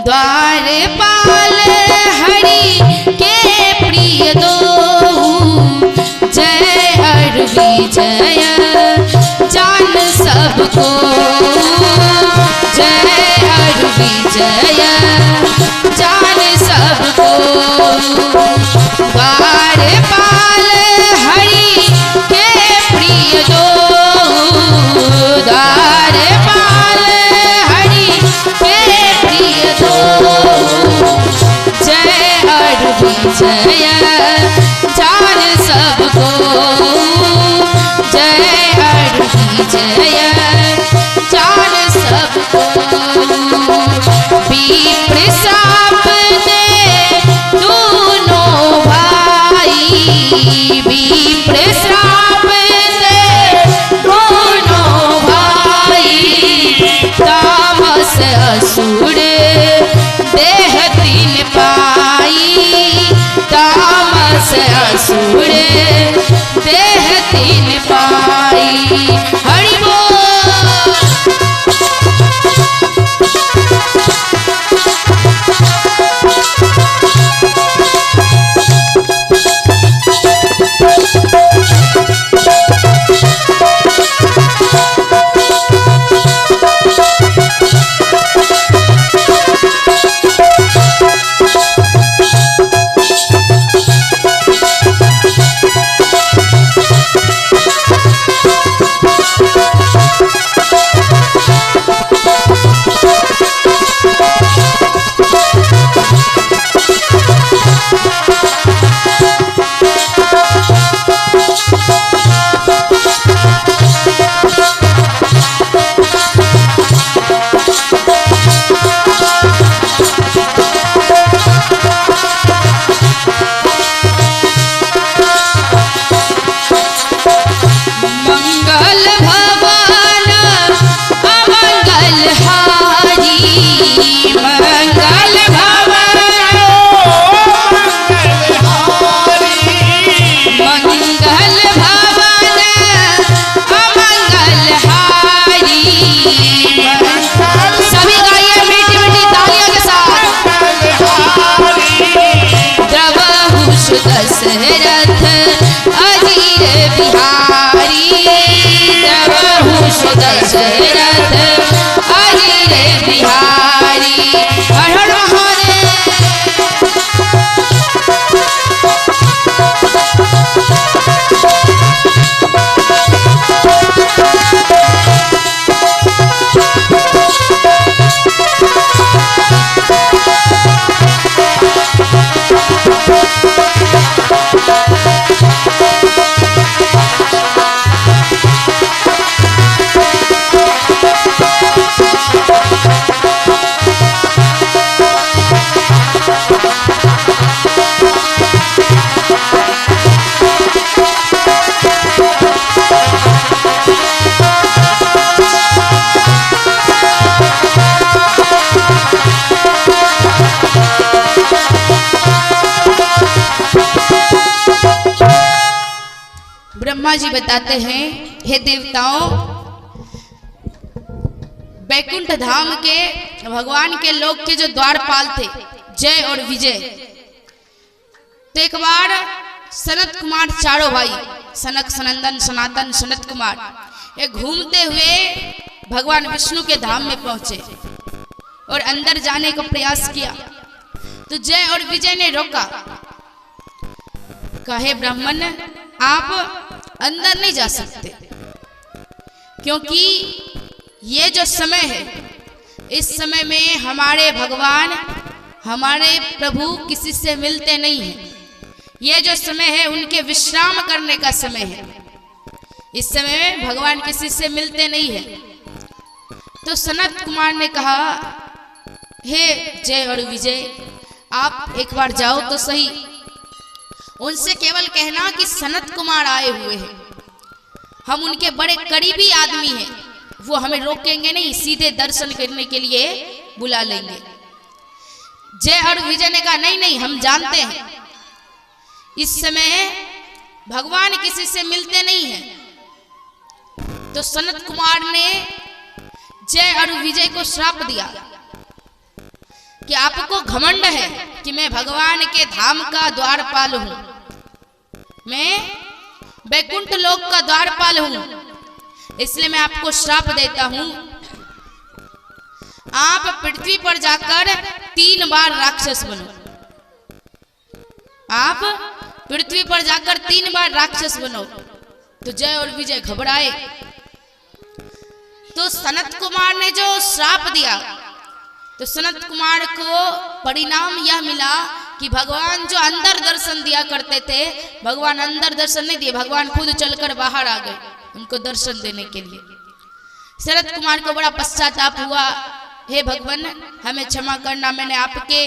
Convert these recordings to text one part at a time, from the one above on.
द्वारपाल हरि के प्रिय दो जय और विजय जान सबको जय और विजय जान सबको द्वारपाल हरि के प्रिय दो द्वारपाल हरि के प्रिय दो जय और विजय जान सबको जय और विजय जान सबको विप्र श्राप दे दोनों भाई विप्र श्राप दे दोनों भाई तामस असुर देह तीन पाई तामस असुर देह तीन पाई हरि बोल। दशरथ अजीर बिहारी प्रभुष दशरथ अजीर बिहारी हर हर महादेव। ब्रह्मा जी बताते हैं, हे देवताओं, बैकुंठ धाम के भगवान के लोक के जो द्वारपाल थे जय और विजय, तो एक बार सनत कुमार चारों भाई सनक सनंदन सनातन सनत कुमार ये घूमते हुए भगवान विष्णु के धाम में पहुंचे और अंदर जाने का प्रयास किया तो जय और विजय ने रोका। कहे ब्राह्मण आप अंदर नहीं जा सकते क्योंकि ये जो समय है इस समय में हमारे भगवान हमारे प्रभु किसी से मिलते नहीं हैं। ये जो समय है उनके विश्राम करने का समय है। इस समय में भगवान किसी से मिलते नहीं है। तो सनत कुमार ने कहा, हे जय और विजय, आप एक बार जाओ तो सही। उनसे केवल कहना कि सनत कुमार आए हुए हैं, हम उनके बड़े करीबी आदमी हैं, वो हमें रोकेंगे नहीं, सीधे दर्शन करने के लिए बुला लेंगे। जय और विजय ने कहा नहीं नहीं, हम जानते हैं इस समय भगवान किसी से मिलते नहीं हैं। तो सनत कुमार ने जय और विजय को श्राप दिया कि आपको घमंड है कि मैं भगवान के धाम का द्वारपाल हूं, मैं वैकुंठ लोक का द्वारपाल हूं, इसलिए मैं आपको श्राप देता हूं, आप पृथ्वी पर जाकर 3 बार राक्षस बनो। आप पृथ्वी पर जाकर 3 बार राक्षस बनो। तो जय और विजय घबराए। तो सनत कुमार ने जो श्राप दिया, तो सनत कुमार को परिणाम यह मिला कि भगवान जो अंदर दर्शन दिया करते थे, भगवान अंदर दर्शन नहीं दिए, भगवान खुद चलकर बाहर आ गए उनको दर्शन देने के लिए। सनत कुमार को बड़ा पश्चाताप हुआ, हे भगवान हमें क्षमा करना, मैंने आपके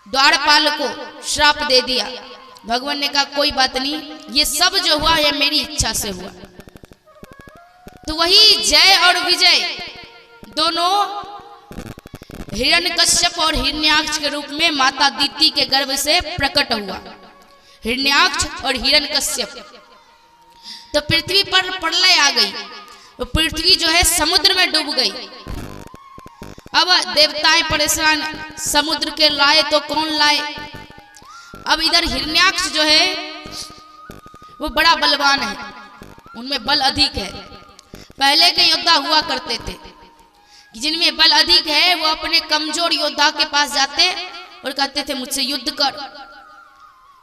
द्वारपाल को श्राप दे दिया। भगवान ने कहा कोई बात नहीं, ये सब जो हुआ ये मेरी इच्छा से हुआ। तो वही जय और विजय दोनों हिरण्यकश्यप और हिरण्याक्ष के रूप में माता दीति के गर्भ से प्रकट हुआ, हिरण्याक्ष और हिरण्यकश्यप। तो पृथ्वी पर प्रलय आ गई, तो पृथ्वी जो है समुद्र में डूब गई। अब देवताएं परेशान, समुद्र के लाए तो कौन लाए। अब इधर हिरण्याक्ष जो है वो बड़ा बलवान है, उनमें बल अधिक है। पहले के योद्धा हुआ करते थे जिनमें बल अधिक है, वो अपने कमजोर योद्धा के पास जाते और कहते थे मुझसे युद्ध कर।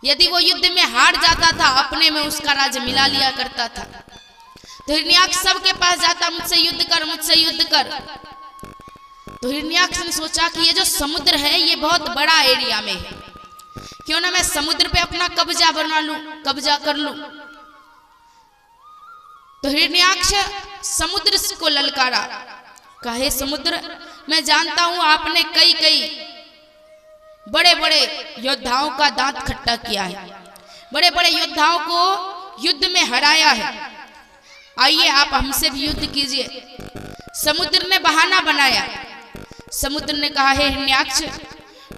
यदि वो युद्ध में हार जाता था, अपने में उसका राज्य मिला लिया करता था। तो हिरण्याक्ष सबके पास जाता, मुझसे युद्ध कर, मुझसे युद्ध कर। तो हिरण्याक्ष ने सोचा कि ये जो समुद्र है ये बहुत बड़ा एरिया में है, क्यों ना मैं समुद्र पे अपना कब्जा बना लूं, कब्जा कर लूं। तो हिरण्याक्ष समुद्र को ललकारा, कहे समुद्र मैं जानता हूं आपने कई कई बड़े बड़े योद्धाओं का दांत खट्टा किया है, बड़े बड़े योद्धाओं को युद्ध में हराया है, आइए आप हमसे भी युद्ध कीजिए। समुद्र ने बहाना बनाया। समुद्र ने कहा हे हिरण्याक्ष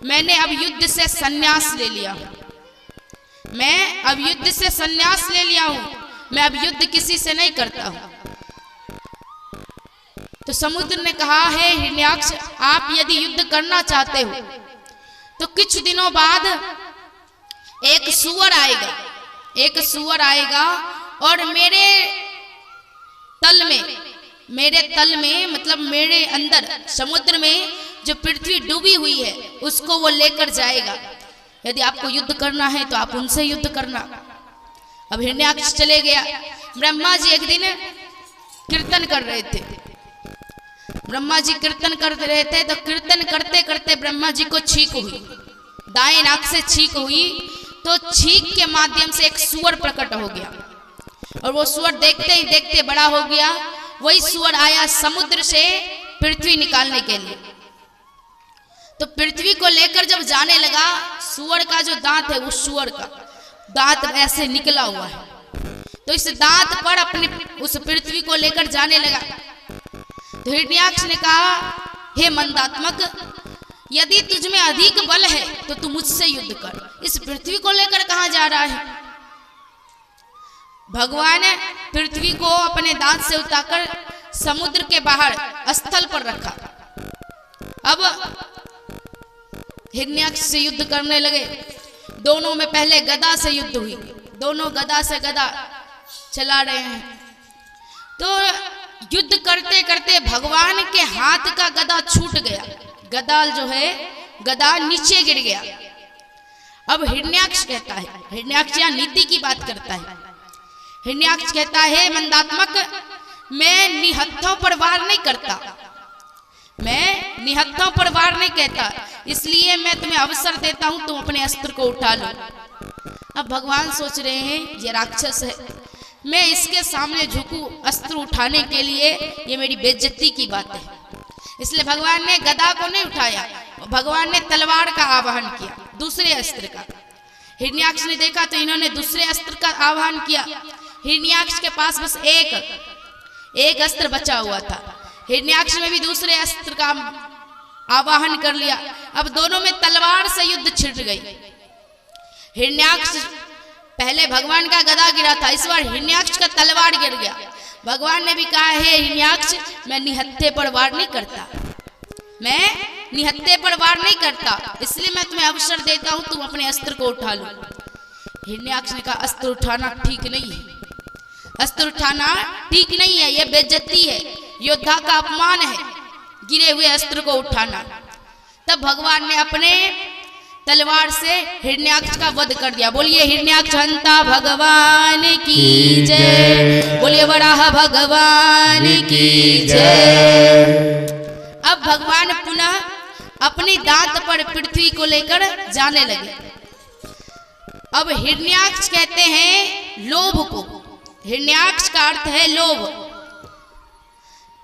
मैंने अब युद्ध से संन्यास ले लिया हूं, मैं अब युद्ध से संन्यास ले लिया हूं, मैं अब युद्ध किसी से नहीं करता हूं। तो समुद्र ने कहा हे हिरण्याक्ष आप यदि युद्ध करना चाहते हो तो कुछ दिनों बाद एक सूअर आएगा, एक सूअर आएगा और मेरे तल में मतलब मेरे अंदर समुद्र में जो पृथ्वी डूबी हुई है उसको वो लेकर जाएगा। यदि आपको युद्ध करना है तो आप उनसे युद्ध करना। अब हिरण्याक्ष चले गया। ब्रह्मा जी एक दिन कीर्तन कर रहे थे, ब्रह्मा जी कीर्तन कर रहे थे। तो कीर्तन करते करते ब्रह्मा जी को छींक हुई, दाएं नाक से छींक हुई। तो छींक के माध्यम से एक सूअर प्रकट हो गया और वो सूअर देखते ही देखते बड़ा हो गया। वही सूअर आया समुद्र से पृथ्वी निकालने के लिए। तो पृथ्वी को लेकर जब जाने लगा, सूअर का जो दांत है उस सूअर का दांत ऐसे निकला हुआ है, तो इस दांत पर अपने उस पृथ्वी को लेकर जाने लगा। तो हिरण्याक्ष ने कहा हे मंदात्मक यदि तुझ में अधिक बल है तो तू मुझसे युद्ध कर, इस पृथ्वी को लेकर कहां जा रहा है। भगवान ने पृथ्वी को अपने दांत से उतारकर समुद्र के बाहर स्थल पर रखा। अब हिरण्याक्ष से युद्ध करने लगे। दोनों में पहले गदा से युद्ध हुई, दोनों गदा से गदा चला रहे हैं। तो युद्ध करते करते भगवान के हाथ का गदा छूट गया, गदा जो है गदा नीचे गिर गया। अब हिरण्याक्ष कहता है, हिरण्याक्ष यहाँ नीति की बात करता है। हिरण्याक्ष कहता है मंदात्मक मैं निहत्थों पर वार नहीं करता, मैं निहत्थों पर वार नहीं कहता, इसलिए मैं तुम्हें अवसर देता हूं तुम अपने अस्त्र को उठा लो। अब भगवान सोच रहे हैं ये राक्षस है, मैं इसके सामने झुकूं अस्त्र उठाने के लिए, ये मेरी बेइज्जती की बात है। इसलिए भगवान ने गदा को नहीं उठाया, भगवान ने तलवार का आवाहन किया, दूसरे अस्त्र का। हिरण्याक्ष ने देखा तो इन्होंने दूसरे अस्त्र का आवाहन किया। हिरण्याक्ष के पास बस एक अस्त्र बचा हुआ था, हिरण्याक्ष ने भी दूसरे अस्त्र का आवाहन कर लिया। अब दोनों में तलवार से युद्ध छिड़ गई। हिरण्याक्ष पहले भगवान का गदा गिरा था, इस बार हिरण्याक्ष का तलवार गिर गया। भगवान ने भी कहा हे हिरण्याक्ष मैं निहत्थे पर वार नहीं करता, मैं निहत्थे पर वार नहीं करता, इसलिए मैं तुम्हें अवसर देता हूं, तुम अपने अस्त्र को उठा लो। हिरण्याक्ष ने कहा अस्त्र उठाना ठीक नहीं है, अस्त्र उठाना ठीक नहीं है, यह बेइज्जती है, योद्धा का अपमान है, गिरे हुए अस्त्र को उठाना। तब भगवान ने अपने तलवार से हिरण्याक्ष का वध कर दिया। बोलिए हिरण्याक्ष हंता भगवान की जय, बोलिए वराह भगवान की जय। अब भगवान पुनः अपनी दांत पर पृथ्वी को लेकर जाने लगे। अब हिरण्याक्ष कहते हैं लोभ को, हिरण्याक्ष का अर्थ है लोभ।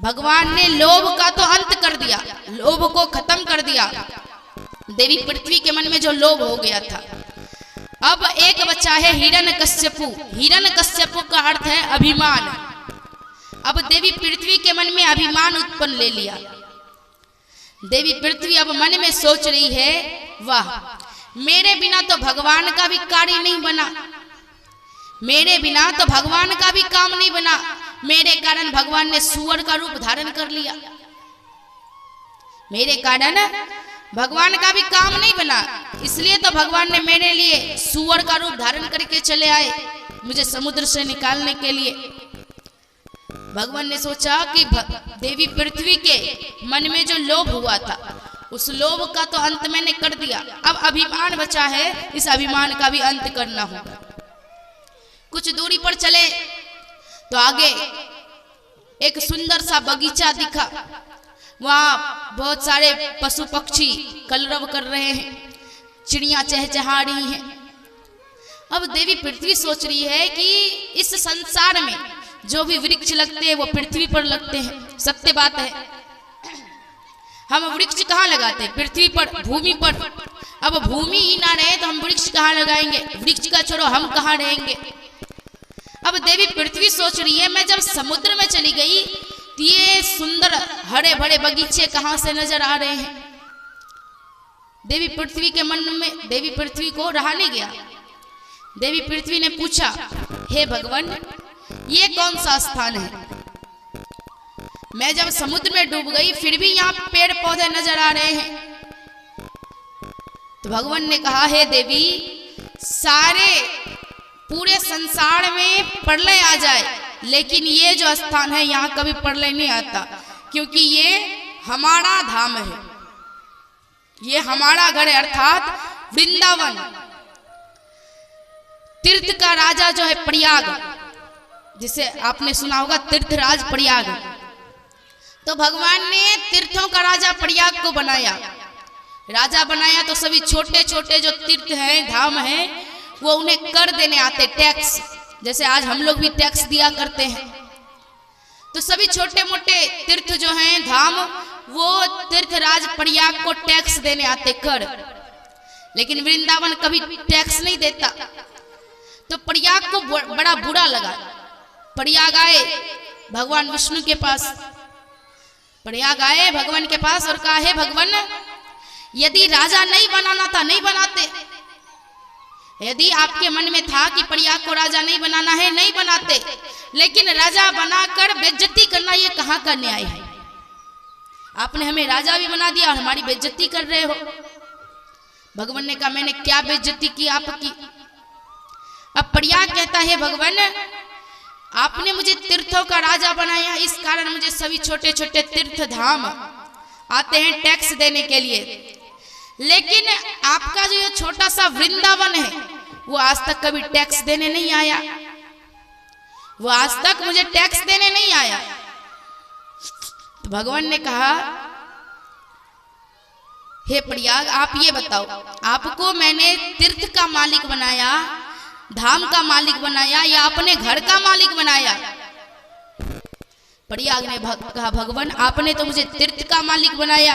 भगवान ने लोभ का तो अंत कर दिया, लोभ को खत्म कर दिया। देवी पृथ्वी के मन में जो लोभ हो गया था, अब एक बच्चा है हिरण्यकश्यपु। हिरण्यकश्यपु का अर्थ है अभिमान। अब देवी पृथ्वी के मन में अभिमान उत्पन्न ले लिया। देवी पृथ्वी अब मन में सोच रही है, वाह मेरे बिना तो भगवान का भी कार्य नहीं बना, मेरे बिना तो भगवान का भी काम नहीं बना, मेरे कारण भगवान ने सूअर का रूप धारण कर लिया, मेरे कारण भगवान का भी काम नहीं बना, इसलिए तो भगवान ने मेरे लिए सूअर का रूप धारण करके चले आए मुझे समुद्र से निकालने के लिए। भगवान ने सोचा कि देवी पृथ्वी के मन में जो लोभ हुआ था, उस लोभ का तो अंत मैंने कर दिया, अब अभिमान बचा है, इस अभिमान का भी अंत करना होगा। कुछ दूरी पर चले तो आगे एक सुंदर सा बगीचा दिखा, वहां बहुत सारे पशु पक्षी कलरव कर रहे हैं, चिड़ियां चहचहा रही हैं। अब देवी पृथ्वी सोच रही है कि इस संसार में जो भी वृक्ष लगते हैं वो पृथ्वी पर लगते हैं, सत्य बात है। हम वृक्ष कहाँ लगाते हैं? पृथ्वी पर, भूमि पर। अब भूमि ही ना रहे तो हम वृक्ष कहाँ लगाएंगे? वृक्ष का छोड़ो हम कहाँ रहेंगे? अब देवी पृथ्वी सोच रही है, मैं जब समुद्र में चली गई तो ये सुंदर हरे भरे बगीचे कहाँ से नजर आ रहे हैं। देवी पृथ्वी के मन में, देवी पृथ्वी को रहा नहीं गया। देवी पृथ्वी ने पूछा, हे भगवान ये कौन सा स्थान है? मैं जब समुद्र में डूब गई फिर भी यहाँ पेड़ पौधे नजर आ रहे हैं। तो भगवान ने कहा, हे देवी सारे पूरे संसार में प्रलय आ जाए लेकिन ये जो स्थान है यहाँ कभी प्रलय नहीं आता, क्योंकि ये हमारा धाम है, ये हमारा घर है, अर्थात वृंदावन। तीर्थ का राजा जो है प्रयाग, जिसे आपने सुना होगा तीर्थराज प्रयाग, तो भगवान ने तीर्थों का राजा प्रयाग को बनाया। राजा बनाया तो सभी छोटे छोटे जो तीर्थ हैं, धाम हैं, वो उन्हें कर देने आते, टैक्स, जैसे आज हम लोग भी टैक्स दिया करते हैं। तो सभी छोटे मोटे तीर्थ जो हैं, धाम, वो तीर्थराज प्रयाग को टैक्स देने आते, कर। लेकिन वृंदावन कभी टैक्स नहीं देता। तो प्रयाग को बड़ा बुरा लगा। प्रयाग आए भगवान विष्णु के पास, प्रयाग आए भगवान के पास और कहा, हे भगवान यदि राजा नहीं बनाना था नहीं बनाते, यदि आपके मन में था कि प्रयाग को राजा नहीं बनाना है नहीं बनाते, लेकिन राजा बनाकर बेइज्जती करना ये कहाँ का न्याय है? आपने हमें राजा भी बना दिया और हमारी बेइज्जती कर रहे हो। भगवान ने कहा, मैंने क्या बेइज्जती की आपकी? अब प्रयाग कहता है, भगवान आपने मुझे तीर्थों का राजा बनाया, इस कारण मुझे सभी छोटे छोटे तीर्थ धाम आते हैं टैक्स देने के लिए, लेकिन आपका जो ये छोटा सा वृंदावन है वो आज तक कभी टैक्स देने नहीं आया, वो आज तक मुझे टैक्स देने नहीं आया। तो भगवान ने कहा, हे प्रयाग आप ये बताओ, आपको मैंने तीर्थ का मालिक बनाया, धाम का मालिक बनाया या अपने घर का मालिक बनाया? प्रयाग ने कहा, भगवान आपने तो मुझे तीर्थ का मालिक बनाया।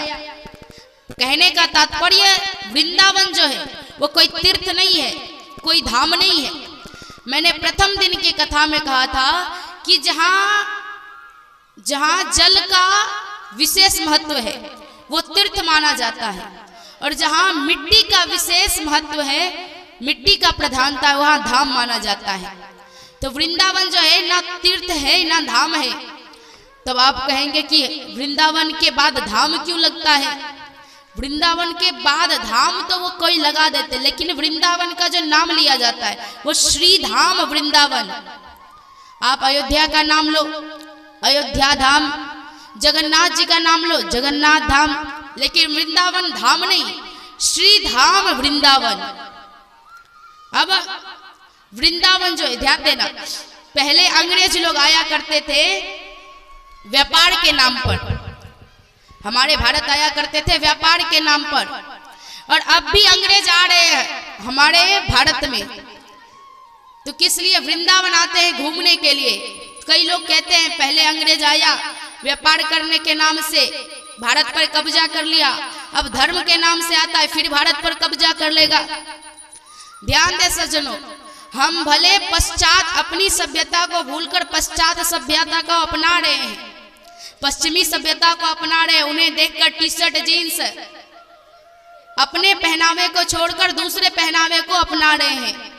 कहने का तात्पर्य वृंदावन जो है वो कोई तीर्थ नहीं है, कोई धाम नहीं है। मैंने प्रथम दिन की कथा में कहा था कि जहां जहां जल का विशेष महत्व है वो तीर्थ माना जाता है, और जहां मिट्टी का विशेष महत्व है, मिट्टी का प्रधानता है, वहां धाम माना जाता है। तो वृंदावन जो है ना तीर्थ है ना धाम है। तब आप कहेंगे कि वृंदावन के बाद धाम क्यों लगता है? वृंदावन के बाद धाम तो वो कोई लगा देते, लेकिन वृंदावन का जो नाम लिया जाता है वो श्री धाम वृंदावन। आप अयोध्या का नाम लो, अयोध्या धाम, जगन्नाथ जी का नाम लो, जगन्नाथ धाम, लेकिन वृंदावन धाम नहीं, श्री धाम वृंदावन। अब वृंदावन जो है, ध्यान देना, पहले अंग्रेज लोग आया करते थे व्यापार के नाम पर, हमारे भारत आया करते थे व्यापार के नाम पर, और अब भी अंग्रेज आ रहे हैं हमारे भारत में। तो किस लिए वृंदावन आते हैं? घूमने के लिए। कई लोग कहते हैं पहले अंग्रेज आया व्यापार करने के नाम से भारत पर कब्जा कर लिया, अब धर्म के नाम से आता है फिर भारत पर कब्जा कर लेगा। ध्यान दे सज्जनों, हम भले पश्चात अपनी सभ्यता को भूलकर पश्चात सभ्यता को अपना रहे हैं, पश्चिमी सभ्यता को अपना रहे हैं, उन्हें देखकर टी शर्ट जीन्स, अपने पहनावे को छोड़कर दूसरे पहनावे को अपना रहे हैं।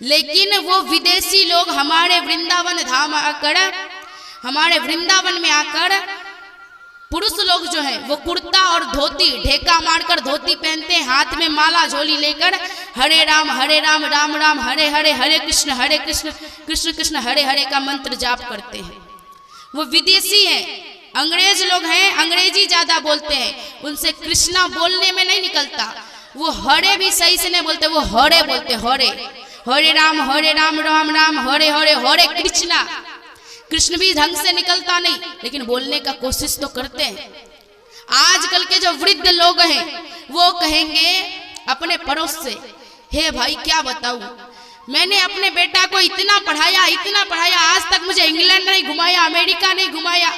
लेकिन वो विदेशी लोग हमारे वृंदावन धाम आकर, हमारे वृंदावन में आकर पुरुष लोग जो हैं वो कुर्ता और धोती, ढेका मारकर धोती पहनते हैं, हाथ में माला झोली लेकर हरे राम राम राम हरे हरे, हरे कृष्ण कृष्ण कृष्ण हरे हरे का मंत्र जाप करते हैं। वो विदेशी हैं, अंग्रेज लोग हैं, अंग्रेजी ज्यादा बोलते हैं, उनसे कृष्णा बोलने में नहीं निकलता, वो हरे भी सही से नहीं बोलते, वो हरे बोलते, हरे हरे राम राम राम हरे हरे, हरे कृष्णा। कृष्ण भी ढंग से निकलता नहीं, लेकिन बोलने का कोशिश तो करते हैं। आजकल के जो वृद्ध लोग हैं वो कहेंगे अपने पड़ोस से, हे भाई क्या बताऊं, मैंने अपने बेटा को इतना पढ़ाया, आज तक मुझे इंग्लैंड नहीं घुमाया, अमेरिका नहीं घुमाया।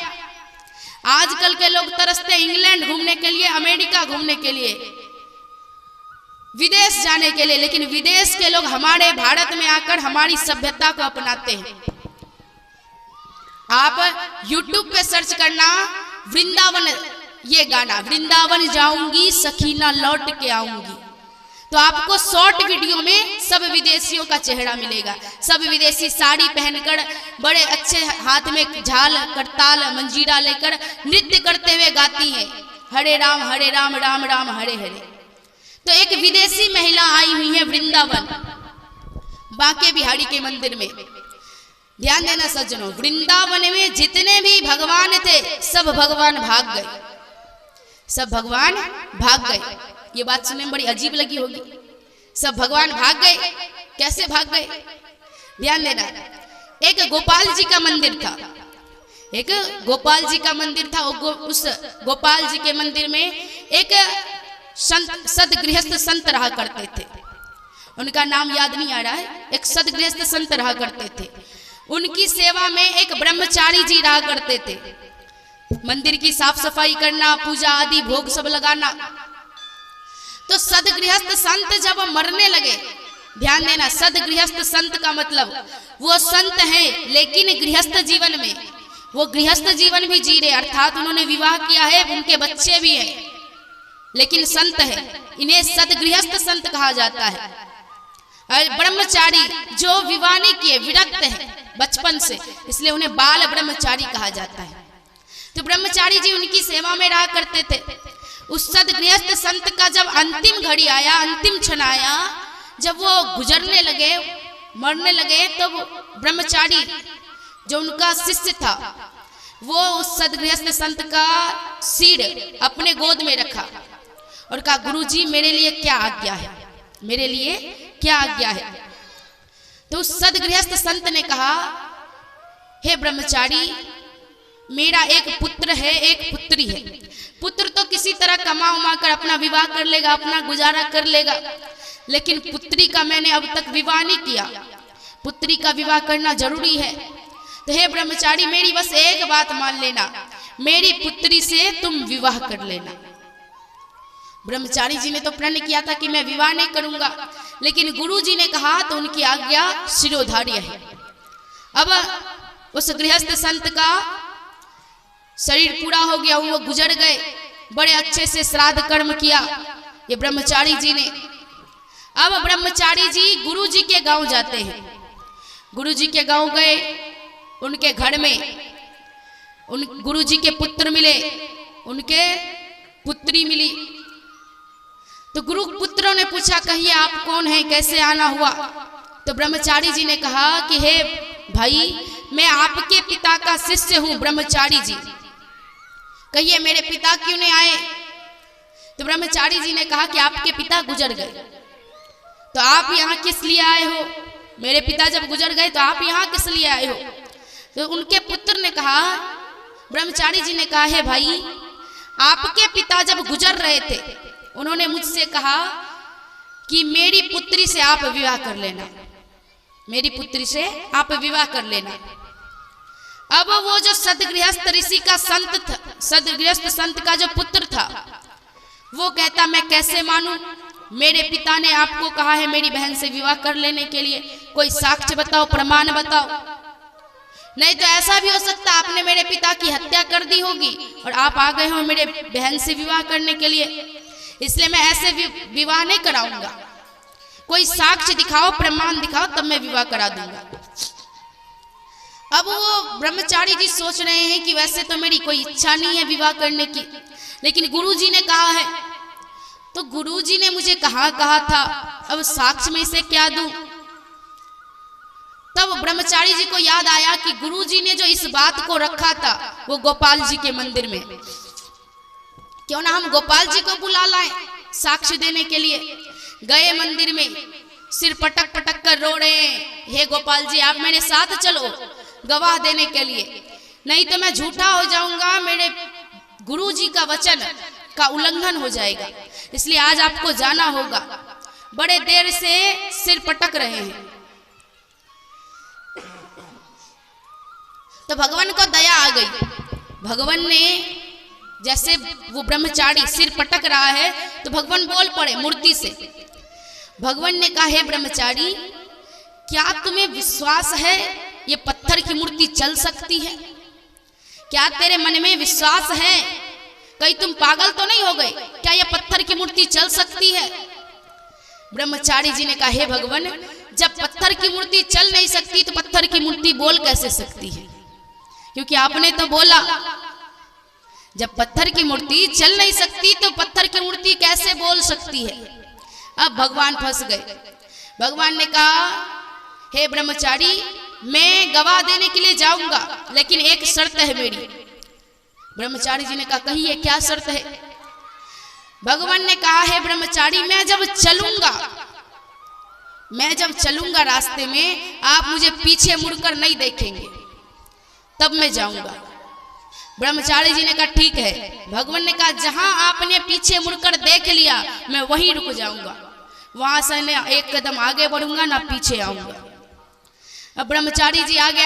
आजकल के लोग तरसते इंग्लैंड घूमने के लिए, अमेरिका घूमने के लिए, विदेश जाने के लिए, लेकिन विदेश के लोग हमारे भारत में आकर हमारी सभ्यता को अपनाते हैं। आप YouTube पे सर्च करना वृंदावन, ये गाना, वृंदावन जाऊंगी सखीना लौट के आऊंगी, तो आपको शॉर्ट वीडियो में सब विदेशियों का चेहरा मिलेगा। सब विदेशी साड़ी पहनकर बड़े अच्छे हाथ में झाल करताल मंजीरा लेकर नृत्य करते हुए गाती हैं हरे राम राम राम हरे हरे। तो एक विदेशी महिला आई हुई है वृंदावन, बांके बिहारी के मंदिर में। ध्यान देना सज्जनों, वृंदावन में जितने भी भगवान थे सब भगवान भाग गए, सब भगवान भाग गए। ये बात सुनने में बड़ी अजीब लगी होगी, सब भगवान भाग गए, कैसे भाग गए? ध्यान देना, एक गोपाल जी का मंदिर था, एक गोपाल जी का मंदिर था। उस गोपाल जी के मंदिर में एक संत, सदगृहस्थ संत रहा करते थे, उनका नाम याद नहीं आ रहा है, एक सदगृहस्थ संत रहा करते थे। उनकी सेवा में एक ब्रह्मचारी जी रहा करते थे, मंदिर की साफ सफाई करना, पूजा आदि भोग सब लगाना। तो सदगृहस्थ संत जब मरने लगे, ध्यान देना, सदगृहस्थ संत का मतलब वो संत हैं लेकिन गृहस्थ जीवन में, वो गृहस्थ जीवन भी जी रहे, अर्थात उन्होंने विवाह किया है, उनके बच्चे भी हैं, लेकिन संत है, इन्हें सदगृहस्थ संत कहा जाता है। और ब्रह्मचारी जो विवाह नहीं किए, विरक्त है बचपन से, इसलिए उन्हें बाल ब्रह्मचारी कहा जाता है। तो ब्रह्मचारी जी उनकी सेवा में रहा करते थे। उस सदगृहस्थ संत का जब अंतिम घड़ी आया, अंतिम क्षण आया, जब वो गुजरने लगे, मरने लगे, तो ब्रह्मचारी जो उनका शिष्य था वो उस सदगृहस्थ संत का सिर अपने गोद में रखा और कहा, गुरुजी मेरे लिए क्या आज्ञा है, मेरे लिए क्या आज्ञा है? तो उस सदगृहस्थ संत ने कहा, हे ब्रह्मचारी, मेरा एक पुत्र है, एक पुत्री है। पुत्र तो किसी तरह कमा उमा कर अपना विवाह कर लेगा, अपना गुजारा कर लेगा, लेकिन पुत्री का मैंने अब तक विवाह नहीं किया, पुत्री का विवाह करना जरूरी है। तो हे ब्रह्मचारी, मेरी बस एक बात मान लेना, मेरी पुत्री से तुम विवाह कर लेना। ब्रह्मचारी जी ने तो प्रण किया था कि मैं विवाह नहीं करूंगा, लेकिन गुरु जी ने कहा तो उनकी आज्ञा शिरोधार्य है। अब उस गृहस्थ संत का शरीर पूरा हो गया, वो गुजर गए, बड़े अच्छे से श्राद्ध कर्म किया ये ब्रह्मचारी जी ने। अब ब्रह्मचारी जी गुरु जी के गांव जाते हैं, गुरु जी के गांव गए, उनके घर में गुरु जी के पुत्र मिले, उनके पुत्री मिली। तो गुरु पुत्रों ने पूछा, कहिए आप कौन हैं, कैसे आना हुआ? तो ब्रह्मचारी जी ने कहा कि हे भाई, मैं आपके पिता का शिष्य हूं, ब्रह्मचारी जी। कहिए मेरे पिता क्यों नहीं आए? तो ब्रह्मचारी जी ने कहा कि आपके पिता गुजर गए, तो आप यहाँ किस लिए आए हो? मेरे पिता जब गुजर गए तो आप यहाँ किस लिए आए हो? तो उनके पुत्र ने कहा, ब्रह्मचारी जी ने कहा, हे भाई, आपके पिता जब गुजर रहे थे उन्होंने मुझसे कहा कि मेरी पुत्री से आप विवाह कर लेना, मेरी पुत्री से आप विवाह कर लेना। अब वो जो सदगृहस्थ ऋषि का संत था, सदगृहस्थ संत का जो पुत्र था, वो कहता, मैं कैसे मानूं? मेरे पिता ने आपको कहा है मेरी बहन से विवाह कर लेने के लिए, कोई साक्ष्य बताओ, प्रमाण बताओ। नहीं तो ऐसा भी हो सकता आपने मेरे पिता की हत्या कर दी होगी और आप आ गए हो मेरे बहन से विवाह करने के लिए, इसलिए मैं ऐसे विवाह नहीं कराऊंगा। कोई साक्ष्य दिखाओ, प्रमाण दिखाओ, तब मैं विवाह करा दूंगा। अब वो ब्रह्मचारी जी सोच रहे हैं कि वैसे तो मेरी कोई इच्छा नहीं है विवाह करने की, लेकिन गुरुजी ने कहा है, तो गुरुजी ने मुझे कहा था, अब साक्ष्य में इसे क्या दूं? तब ब्रह्मचारी जी को याद आया कि गुरुजी ने जो इस बात को रखा था वो गोपाल जी के मंदिर में, क्यों ना हम गोपाल जी को बुला लाएं साक्ष्य देने के लिए। गए मंदिर में, सिर पटक पटक कर रो रहे हैं, हे गोपाल जी आप मेरे साथ चलो गवाह देने के लिए, नहीं तो मैं झूठा हो जाऊंगा, मेरे गुरुजी का वचन का उल्लंघन हो जाएगा, इसलिए आज आपको जाना होगा। बड़े देर से सिर पटक रहे हैं। तो भगवान को दया आ गई। भगवान ने, जैसे वो ब्रह्मचारी सिर पटक रहा है तो भगवान बोल पड़े मूर्ति से। भगवान ने कहा, हे ब्रह्मचारी, क्या तुम्हें विश्वास है ये पत्थर की मूर्ति चल सकती है? क्या तेरे मन में विश्वास है? कहीं तुम पागल तो नहीं हो गए? क्या ये पत्थर की मूर्ति चल सकती है? ब्रह्मचारी जी ने कहा, हे भगवान, जब पत्थर की मूर्ति चल नहीं सकती तो पत्थर की मूर्ति बोल कैसे सकती है? क्योंकि आपने तो बोला जब पत्थर की मूर्ति चल नहीं सकती तो पत्थर की मूर्ति कैसे बोल सकती है? अब भगवान फंस गए। भगवान ने कहा, हे ब्रह्मचारी, मैं गवाह देने के लिए जाऊंगा, लेकिन एक शर्त है मेरी। ब्रह्मचारी जी ने कहा, कहिए क्या शर्त है? भगवान ने कहा, हे ब्रह्मचारी, मैं जब चलूंगा रास्ते में, आप मुझे पीछे मुड़कर नहीं देखेंगे, तब मैं जाऊंगा। ब्रह्मचारी जी ने कहा, ठीक है। भगवान ने कहा, जहां आपने पीछे मुड़कर देख लिया मैं वहीं रुक जाऊंगा, वहां से न एक कदम आगे बढ़ूंगा ना पीछे आऊंगा। अब ब्रह्मचारी जी आगे